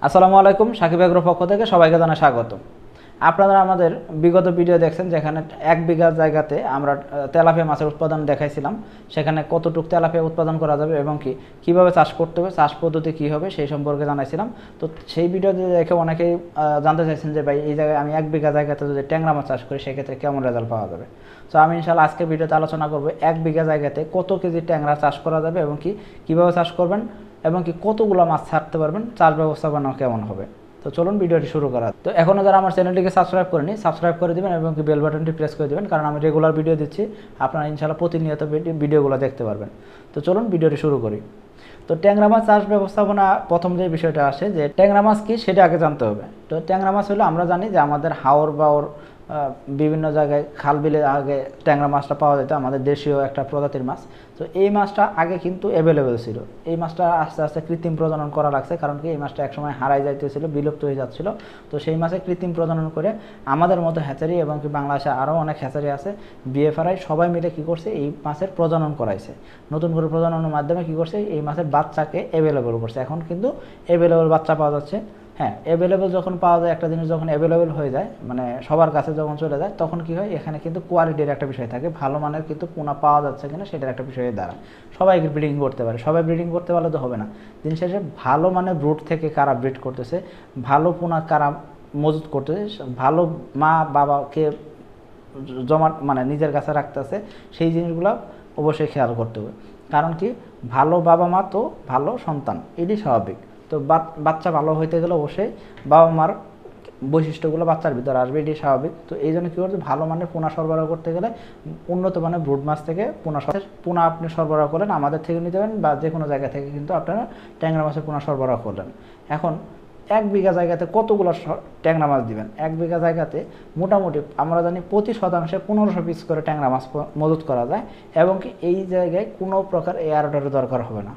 আসসালামু আলাইকুম, সাকিব এগ্রোর পক্ষ থেকে সবাইকে জানাই স্বাগত। আপনারা আমাদের বিগত ভিডিও দেখছেন, যেখানে 1 বিঘা জায়গাতে আমরা তেলাপিয়া মাছের উৎপাদন দেখাইছিলাম। সেখানে কতটুকু তেলাপিয়া উৎপাদন করা যাবে এবং কীভাবে চাষ করতে হবে, চাষ পদ্ধতি কী হবে সেই সম্পর্কে জানাইছিলাম। তো সেই ভিডিওতে দেখে অনেকেই জানতে চাইছেন যে ভাই, এই জায়গায় আমি 1 বিঘা জায়গাতে যদি ট্যাংরা মাছ চাষ করি সেক্ষেত্রে কেমন রেজাল্ট পাওয়া যাবে। তো আমি ইনশাআল্লাহ আজকে ভিডিওতে আলোচনা করব 1 বিঘা জায়গাতে কত কেজি ট্যাংরা চাষ করা যাবে এবং কীভাবে চাষ করবেন এবং কতগুলো মাছ ছাড়তে পারবেন, চাষ ব্যবস্থাপনা কেমন হবে। তো চলুন ভিডিওটি শুরু করা। তো এখনও যারা আমার চ্যানেলটিকে সাবস্ক্রাইব করেনি, সাবস্ক্রাইব করে দেবেন এবং বেল বাটনটি প্রেস করে দেবেন, কারণ আমি রেগুলার ভিডিও দিচ্ছি, আপনারা ইনশাআল্লাহ প্রতিনিয়ত ভিডিওগুলো দেখতে পারবেন। তো চলুন ভিডিওটি শুরু করি। তো ট্যাংরা মাছ চাষ ব্যবস্থাপনা প্রথম যে বিষয়টা আসে, যে ট্যাংরা মাছ কী সেটা আগে জানতে হবে। তো ট্যাংরা মাছ হলো, আমরা জানি যে আমাদের হাওর বাওর বিভিন্ন জায়গায় খাল বিলে আগে ট্যাংরা মাছটা পাওয়া যেত, আমাদের দেশীয় একটা প্রজাতির মাছ। তো এই মাছটা আগে কিন্তু অ্যাভেলেবেল ছিল। এই মাছটা আস্তে আস্তে কৃত্রিম প্রজনন করা লাগছে, কারণ এই মাছটা একসময় হারাই যাইতেছিল, বিলুপ্ত হয়ে যাচ্ছিল। তো সেই মাছে কৃত্রিম প্রজনন করে আমাদের মতো হ্যাচারি এবং বাংলাদেশে আরও অনেক হ্যাচারি আছে, বিএফআরআই সবাই মিলে কী করছে, এই মাছের প্রজনন করাইছে। নতুন করে প্রজননের মাধ্যমে কী করছে, এই মাছের বাচ্চাকে অ্যাভেলেবেল করছে। এখন কিন্তু অ্যাভেলেবেল বাচ্চা পাওয়া যাচ্ছে। হ্যাঁ, অ্যাভেলেবেল যখন পাওয়া যায়, একটা জিনিস যখন অ্যাভেলেবেল হয়ে যায়, মানে সবার কাছে যখন চলে যায়, তখন কি হয়, এখানে কিন্তু কোয়ালিটির একটা বিষয় থাকে, ভালো মানের কিন্তু পোনা পাওয়া যাচ্ছে কিনা সেটার একটা বিষয়ে দাঁড়ায়। সবাই ব্রিডিং করতে পারে, সবাই ব্রিডিং করতে পারলে তো হবে না। দিন শেষে ভালো মানের ব্রুড থেকে কারা ব্রিড করতেছে, ভালো পোনা কারা মজুত করতেছে, ভালো মা বাবাকে জমা মানে নিজের কাছে রাখতেছে, সেই জিনিসগুলো অবশ্যই খেয়াল করতে হবে। কারণ কি, ভালো বাবা মা তো ভালো সন্তান, এটি স্বাভাবিক। তো বাচ্চা ভালো হইতে গেলে অবশ্যই বাবা মার বৈশিষ্ট্যগুলো বাচ্চার ভিতরে আসবে, এটি স্বাভাবিক। তো এই জন্য কী করছে, ভালো মানের পোনা সরবরাহ করতে গেলে উন্নত মানের ব্রুড মাছ থেকে পোনা আপনি সরবরাহ করলেন, আমাদের থেকে নিতে পারেন বা যে কোনো জায়গা থেকে কিন্তু আপনারা ট্যাংরা মাছের পোনা সরবরাহ করলেন। এখন 1 বিঘা জায়গাতে কতগুলো ট্যাংরা মাছ দিবেন? 1 বিঘা জায়গাতে মোটামুটি আমরা জানি প্রতি শতাংশে 1500 পিস করে ট্যাংরা মাছ মজুত করা যায়, এবং এই জায়গায় কোনো প্রকার এয়ারডারের দরকার হবে না।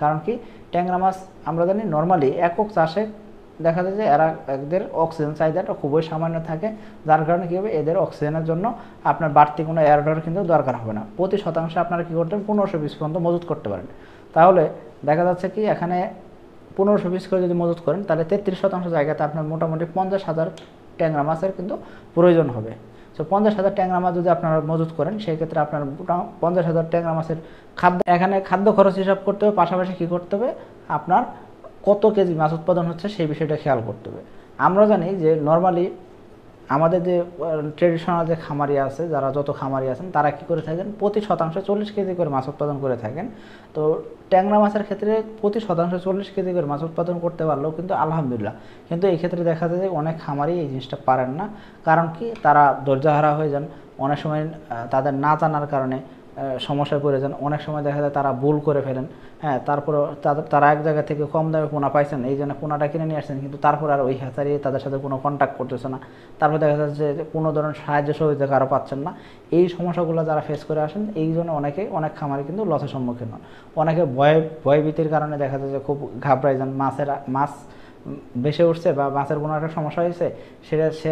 কারণ কি, ট্যাংরা মাছ আমরা জানি নর্মালি একক চাষে দেখা যায় যে এদের অক্সিজেন চাহিদাটা খুবই সামান্য থাকে, যার কারণে কী হবে, এদের অক্সিজেনের জন্য আপনার বাড়তি কোনো এয়ারডার কিন্তু দরকার হবে না। প্রতি শতাংশে আপনারা কী করতে পারেন, 1500 পিস পর্যন্ত মজুত করতে পারেন। তাহলে দেখা যাচ্ছে কি, এখানে 1500 পিস করে যদি মজুত করেন, তাহলে 33% জায়গাতে আপনার মোটামুটি 50,000 ট্যাংরা মাছের কিন্তু প্রয়োজন হবে। তো 50,000 ট্যাংরা মাছ যদি আপনারা মজুত করেন, সেই ক্ষেত্রে আপনার 50,000 ট্যাংরা মাছের এখানে খাদ্য খরচ হিসাব করতে হবে, পাশাপাশি কী করতে হবে, আপনার কত কেজি মাছ উৎপাদন হচ্ছে সেই বিষয়টা খেয়াল করতে হবে। আমরা জানি যে নর্মালি আমাদের যে ট্রেডিশনাল যে খামারি আছে, যারা যত খামারি আছেন, তারা কী করে থাকেন, প্রতি শতাংশে 40 কেজি করে মাছ উৎপাদন করে থাকেন। তো ট্যাংরা মাছের ক্ষেত্রে প্রতি শতাংশে 40 কেজি করে মাছ উৎপাদন করতে পারলেও কিন্তু আলহামদুলিল্লাহ। কিন্তু এই ক্ষেত্রে দেখা যায় যে অনেক খামারি এই জিনিসটা পারেন না। কারণ কি, তারা ধৈর্যহারা হয়ে যান, অনেক সময় তাদের না জানার কারণে সমস্যায় পড়ে যান। অনেক সময় দেখা যায় তারা ভুল করে ফেলেন। হ্যাঁ, তারপরে তারা এক জায়গা থেকে কম দামে পোনা পাইছেন, এই জন্য পোনাটা কিনে নিয়ে আসছেন, কিন্তু তারপর আর ওই হ্যাচারি তাদের সাথে কোনো কন্ট্যাক্ট করতেছে না। তারপর দেখা যাচ্ছে যে কোনো ধরনের সাহায্য সহযোগিতা কারো পাচ্ছেন না। এই সমস্যাগুলো যারা ফেস করে আসেন, এই জন্য অনেক খামারি কিন্তু লসের সম্মুখীন হন। অনেকে ভয়ভীতির কারণে দেখা যায় যে খুব ঘাবড়ায় যান, মাছ বেশি উঠছে বা মাছের কোনো একটা সমস্যা হয়েছে, সেটা সে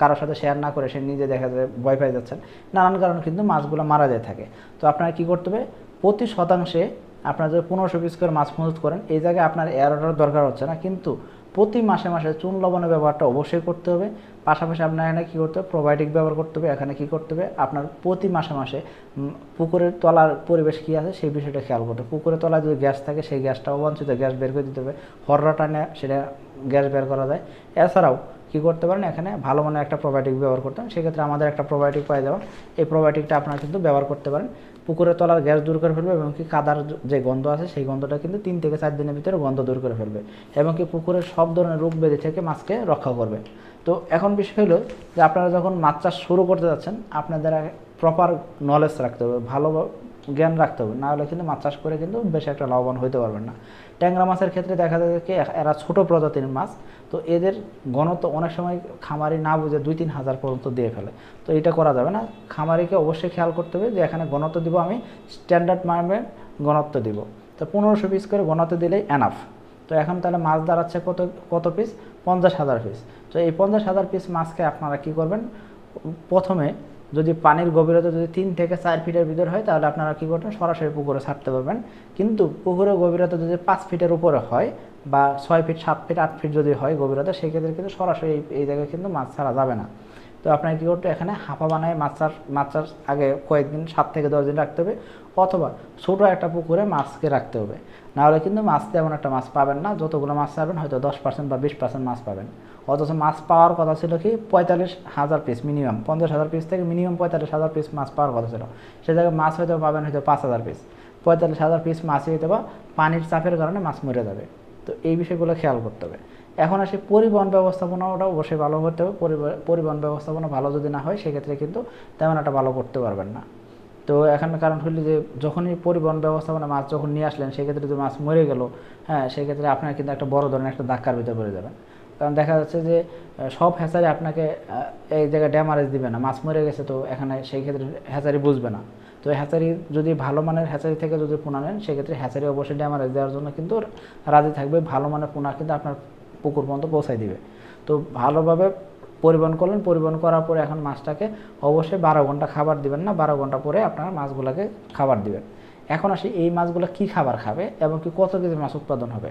কারোর সাথে শেয়ার না করে সে নিজে দেখা যায় ভয় পেয়ে যাচ্ছেন। নানান কারণ কিন্তু মাছগুলো মারা যায় থাকে। তো আপনারা কী করতে হবে, প্রতি শতাংশে আপনারা যদি 1500 পিস করে মাছ মজুত করেন, এই জায়গায় আপনার এয়ারডার দরকার হচ্ছে না, কিন্তু প্রতি মাসে মাসে চুন লবণের ব্যবহারটা অবশ্যই করতে হবে। পাশাপাশি আপনার এখানে কী করতে হবে, প্রোবায়োটিক ব্যবহার করতে হবে। এখানে কী করতে হবে, আপনার প্রতি মাসে মাসে পুকুরের তলার পরিবেশ কী আছে সেই বিষয়টা খেয়াল করতে হবে। পুকুরের তলায় যদি গ্যাস থাকে, সেই গ্যাসটা অবাঞ্ছিত গ্যাস বের করে দিতে হবে। হররা টানে সেটা গ্যাস বের করা যায়। এছাড়াও কী করতে পারেন, এখানে ভালো মানের একটা প্রোবায়োটিক ব্যবহার করতে হবে। সেক্ষেত্রে আমাদের একটা প্রোবায়োটিক পাই যাবেন, এই প্রোবায়োটিকটা আপনারা কিন্তু ব্যবহার করতে পারেন। পুকুরের তলার গ্যাস দূর করে ফেলবে এবং কাদার যে গন্ধ আছে সেই গন্ধটা কিন্তু 3 থেকে 4 দিনের ভিতরে গন্ধ দূর করে ফেলবে, এবং পুকুরের সব ধরনের রোগ ব্যাধি থেকে মাছকে রক্ষা করবে। তো এখন বিষয় হলো যে আপনারা যখন মাছ চাষ শুরু করতে যাচ্ছেন, আপনাদের প্রপার নলেজ রাখতে হবে, ভালো জ্ঞান রাখতে হবে, না হলে কিন্তু মাছ চাষ করে কিন্তু বেশি একটা লাভবান হইতে পারবেন না। ট্যাংরা মাছের ক্ষেত্রে দেখা যায় কি, এরা ছোটো প্রজাতির মাছ, তো এদের ঘনত্ব অনেক সময় খামারি না বুঝে 2-3 হাজার পর্যন্ত দিয়ে ফেলে। তো এটা করা যাবে না। খামারিকে অবশ্যই খেয়াল করতে হবে যে এখানে ঘনত্ব দিব আমি স্ট্যান্ডার্ড মানের ঘনত্ব দিব। তো 1500 পিস করে ঘনত্ব দিলেই এনাফ। তো এখন তাহলে মাছ দাঁড়াচ্ছে কত পিস, 50,000 পিস। তো এই 50,000 পিস মাছকে আপনারা কী করবেন, প্রথমে যদি পানির গভীরতা যদি 3 থেকে 4 ফিটের ভিতর হয় তাহলে আপনারা কী করবেন, সরাসরি পুকুরে ছাড়তে পারবেন। কিন্তু পুকুরের গভীরতা যদি 5 ফিটের উপরে হয় বা 6 ফিট 7 ফিট 8 ফিট যদি হয় গভীরতা, সেক্ষেত্রে কিন্তু সরাসরি এই জায়গায় কিন্তু মাছ ছাড়া যাবে না। তো আপনাকে কী করতে, এখানে হাঁপা বানায় মাছ চাষ আগে কয়েকদিন 7 থেকে 10 দিন রাখতে হবে, অথবা ছোটো একটা পুকুরে মাছকে রাখতে হবে। নাহলে কিন্তু মাছ তেমন একটা মাছ পাবেন না, যতগুলো মাছ পাবেন হয়তো 10% বা 20% মাছ পাবেন। অথচ মাছ পাওয়ার কথা ছিল কি 45,000 পিস, মিনিমাম 50,000 পিস থেকে মিনিমাম 45,000 পিস মাছ পাওয়ার কথা ছিল। সে জায়গায় মাছ হয়তো পাবেন হয়তো 5,000 পিস। 45,000 পিস মাছই হয়তো বা পানির চাপের কারণে মাছ মরে যাবে। তো এই বিষয়গুলো খেয়াল করতে হবে। এখন আসি পরিবহন ব্যবস্থাপনাটা অবশ্যই ভালো করতে হবে। পরিবহন ব্যবস্থাপনা ভালো যদি না হয় সেক্ষেত্রে কিন্তু তেমন একটা ভালো করতে পারবেন না। তো এখানে কারণ হলো যে যখনই পরিবহন ব্যবস্থাপনা মাছ যখন নিয়ে আসলেন, সেক্ষেত্রে যদি মাছ মরে গেল, হ্যাঁ, সেক্ষেত্রে আপনার কিন্তু একটা বড় ধরনের একটা ধাক্কার ভিতরে পড়ে যাবেন। কারণ দেখা যাচ্ছে যে সব হ্যাচারি আপনাকে এই জায়গায় ড্যামারেজ দিবে না, মাছ মরে গেছে তো এখানে সেই ক্ষেত্রে হ্যাচারি বুঝবে না। তো হ্যাচারি যদি ভালো মানের হ্যাচারি থেকে যদি পোনা নেন, সেক্ষেত্রে হ্যাচারি অবশ্যই ড্যামারেজ দেওয়ার জন্য কিন্তু রাজি থাকবে, ভালো মানের পোনা কিন্তু আপনার পুকুর পর্যন্ত পৌঁছায় দিবে। তো ভালোভাবে পরিবহন করলেন, পরিবহন করার পরে এখন মাছটাকে অবশ্যই 12 ঘন্টা খাবার দিবেন না, 12 ঘন্টা পরে আপনার মাছগুলোকে খাবার দিবেন। এখন আসি এই মাছগুলো কী খাবার খাবে এবং কি কত কেজি মাছ উৎপাদন হবে।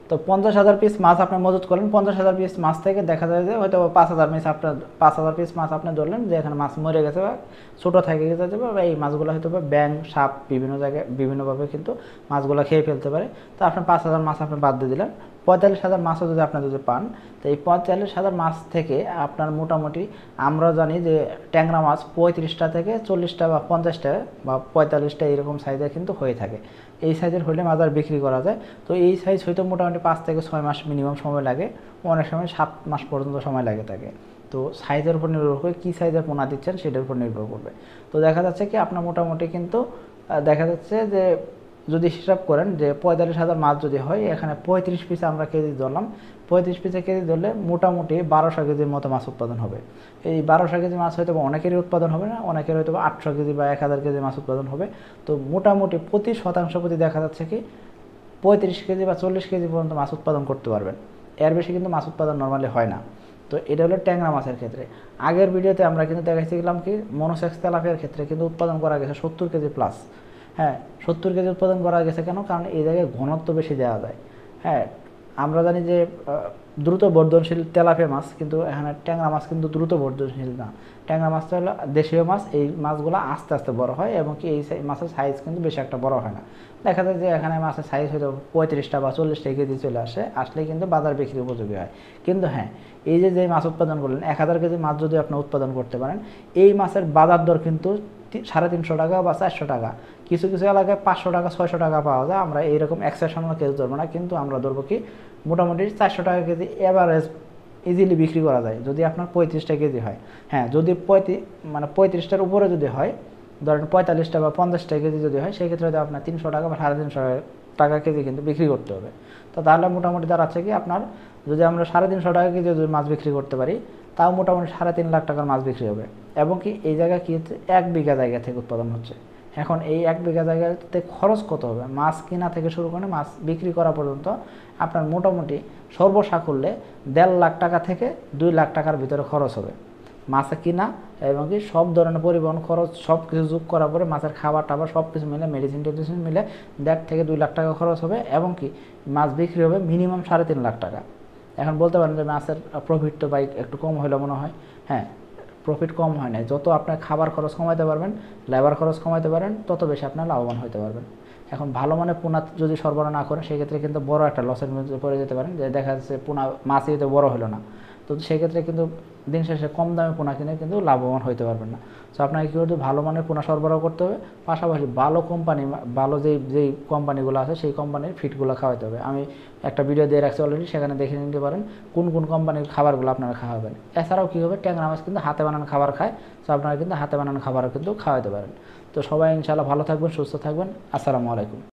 তো 50,000 পিস মাছ আপনি মজুত করলেন, 50,000 পিস মাছ থেকে দেখা যায় যে হয়তো 5,000 পিস মাছ আপনি ধরলেন যে এখানে মাছ মরে গেছে বা ছোটো থেকে গেছে, বা এই মাছগুলো হয়তো বা ব্যাং সাপ বিভিন্ন জায়গায় বিভিন্নভাবে কিন্তু মাছগুলো খেয়ে ফেলতে পারে। তো আপনি 5,000 মাছ আপনি বাদ দিয়ে দিলেন, 45,000 মাছও যদি আপনি যদি পান, তো এই 45,000 মাছ থেকে আপনার মোটামুটি আমরা জানি যে ট্যাংরা মাছ 35টা থেকে 40টা বা 50টা বা 45টা এরকম সাইজের কিন্তু হয়ে থাকে। এই সাইজের হলে মাছ আর বিক্রি করা যায়। তো এই সাইজ হয়তো মোটামুটি 5 থেকে 6 মাস মিনিমাম সময় লাগে, অনেক সময় 7 মাস পর্যন্ত সময় লাগে থাকে। তো সাইজের উপর নির্ভর করে কী সাইজের পোনা দিচ্ছেন সেটার উপর নির্ভর করবে। তো দেখা যাচ্ছে কি আপনার মোটামুটি কিন্তু দেখা যাচ্ছে যে যদি হিসাব করেন যে 45,000 মাছ যদি হয়, এখানে 35 পিসে আমরা কেজি ধরলাম, 35 পিসে কেজি ধরলে মোটামুটি 1200 কেজির মতো মাছ উৎপাদন হবে। এই 1200 কেজি মাছ হয়তো অনেকেরই উৎপাদন হবে না, অনেকের হয়তো 800 কেজি বা 1000 কেজি মাছ উৎপাদন হবে। তো মোটামুটি প্রতি শতাংশ প্রতি দেখা যাচ্ছে কি 35 কেজি বা 40 কেজি পর্যন্ত মাছ উৎপাদন করতে পারবেন। এর বেশি কিন্তু মাছ উৎপাদন নর্মালি হয় না। তো এটা হলো ট্যাংরা মাছের ক্ষেত্রে। আগের ভিডিওতে আমরা কিন্তু দেখাইছিলাম কি মনোসেক্স তেলাপিয়ার ক্ষেত্রে কিন্তু উৎপাদন করা গেছে 70 কেজি প্লাস। হ্যাঁ, 70 কেজি উৎপাদন করা গেছে কেন? কারণ এই জায়গায় ঘনত্ব বেশি দেওয়া যায়। হ্যাঁ, আমরা জানি যে দ্রুত বর্ধনশীল তেলাপিয়া মাছ, কিন্তু এখানে ট্যাংরা মাছ কিন্তু দ্রুত বর্ধনশীল না। ট্যাংরা মাছটা হলো দেশীয় মাছ, এই মাছগুলো আস্তে আস্তে বড় হয় এবং কি এই মাছের সাইজ কিন্তু বেশি একটা বড় হয় না। দেখা যায় যে এখানে মাছের সাইজ হয়তো 35টা বা 40টা কেজি চলে আসলেই কিন্তু বাজার বিক্রি উপযোগী হয়। কিন্তু হ্যাঁ, এই যে মাছ উৎপাদন করলেন 1000 কেজি মাছ যদি আপনি উৎপাদন করতে পারেন, এই মাছের বাজার দর কিন্তু 350 টাকা বা 400 টাকা, কিছু কিছু এলাকায় 500 টাকা 600 টাকা পাওয়া যায়। আমরা এইরকম এক্সেপশনাল কেজি ধরবো না, কিন্তু আমরা ধরবো কি মোটামুটি 400 টাকা কেজি এভারেজ ইজিলি বিক্রি করা যায় যদি আপনার 35টা কেজি হয়। হ্যাঁ, যদি 35টার উপরে যদি হয়, ধরেন 45টা বা 50টা কেজি যদি হয়, সেক্ষেত্রে হয়তো আপনার 300 টাকা বা 350 টাকা কেজি কিন্তু বিক্রি করতে হবে। তো তাহলে মোটামুটি দাঁড়াচ্ছে কি আপনার, যদি আমরা 350 টাকা কেজি যদি মাছ বিক্রি করতে পারি, তাও মোটামুটি 3.5 লাখ টাকার মাছ বিক্রি হবে। এবং কি এই জায়গায় কি হচ্ছে 1 বিঘা জায়গা থেকে উৎপাদন হচ্ছে। এখন এই 1 বিঘা জায়গাতে খরচ কত হবে? মাছ কেনা থেকে শুরু করে মাছ বিক্রি করা পর্যন্ত আপনার মোটামুটি সর্বসাকুল্যে 1.5 লাখ টাকা থেকে 2 লাখ টাকার ভিতরে খরচ হবে মাছে কিনা, এবং কি সব ধরনের পরিবহন খরচ সব কিছু যোগ করার পরে মাছের খাবার টাবার সব কিছু মিলে মেডিসিন টেডিসিন মিলে 1.5 থেকে 2 লাখ টাকা খরচ হবে। এবং কি মাছ বিক্রি হবে মিনিমাম 3.5 লাখ টাকা। এখন বলতে পারেন যে মাছের প্রফিট তো বাইক একটু কম হইলে মনে হয়। হ্যাঁ, প্রফিট কম হয় না, যত আপনার খাবার খরচ কমাইতে পারবেন, লেবার খরচ কমাইতে পারেন, তত বেশি আপনার লাভবান হতে পারবেন। এখন ভালো মানে পোনা যদি সরবরাহ না করেন, সেক্ষেত্রে কিন্তু বড় একটা লসের মধ্যে পড়ে যেতে পারেন, যে দেখা যাচ্ছে পোনা মাছই তো বড় হলো না। তো সেক্ষেত্রে কিন্তু দিন শেষে কম দামে পোনা কিনে কিন্তু লাভবান হতে পারবেন না। সো আপনাকে কী করতে, ভালো মানের পোনা সরবরাহ করতে হবে, পাশাপাশি ভালো কোম্পানি, ভালো যেই কোম্পানিগুলো আছে সেই কোম্পানির ফিডগুলো খাওয়াতে হবে। আমি একটা ভিডিও দিয়ে রাখছি অলরেডি, সেখানে দেখে নিতে পারেন কোন কোন কোম্পানির খাবারগুলো আপনারা খাওয়াবেন। এছাড়াও কী হবে, ট্যাংরা মাছ কিন্তু হাতে বানানো খাবার খায়, সো আপনারা কিন্তু হাতে বানানো খাবারও কিন্তু খাওয়াতে পারেন। তো সবাই ইনশাআল্লাহ ভালো থাকবেন, সুস্থ থাকবেন। আসসালামু আলাইকুম।